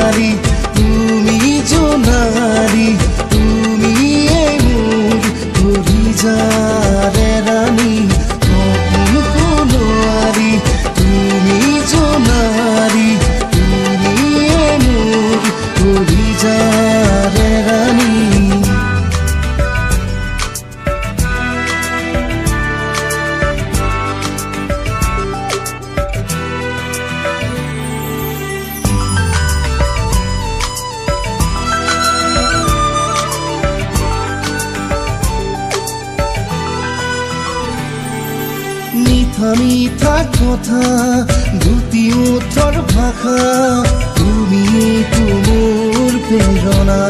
জোনালী তুমি জোনালী তুমি এই মোৰ কলিজাৰে ৰাণী সপোন সোণোৱালী তুমি জোনালী তুমি এই মোৰ কলিজাৰে ৰাণী মিঠা মিঠা কথা গুটি ওঠৰ ভাষা তুমি মোৰ প্ৰেৰণা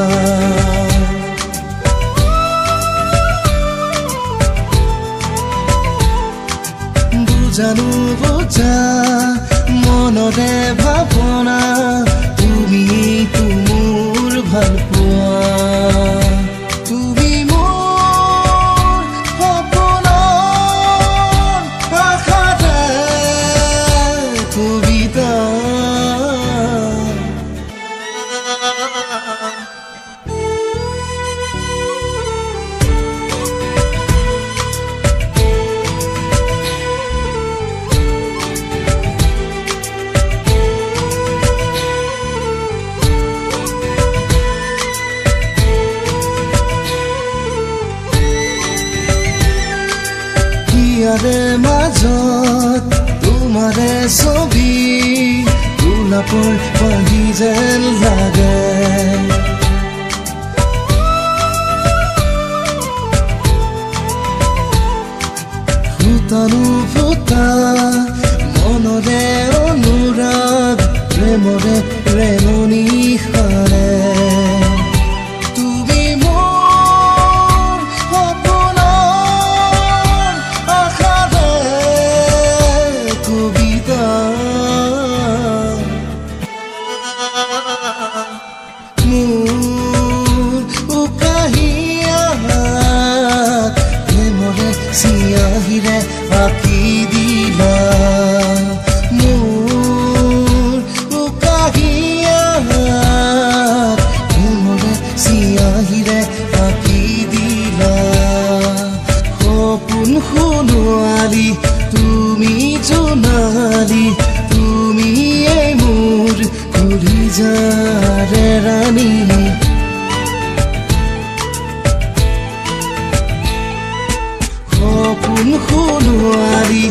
বুজানো বুজা মনৰে ভাৱনা তুমি মোৰ ভাল পোৱা ইয়াৰে মাজত তোমাৰে ছবি গোলাপৰ পাহি যেন লাগে ফুটানো ফুটা মনৰে অনুৰাগ প্ৰেমৰে প্ৰেৰণী সাৰে সিয়াহিৰে আঁকি দিলা মোৰ উকাহিয়াত মোৰে সিয়াহিৰে আঁকি দিলা সপোন সোণোৱালী তুমি জোনালী তুমি এই মোৰ কলিজাৰে ৰাণী সপোন সোণোৱালী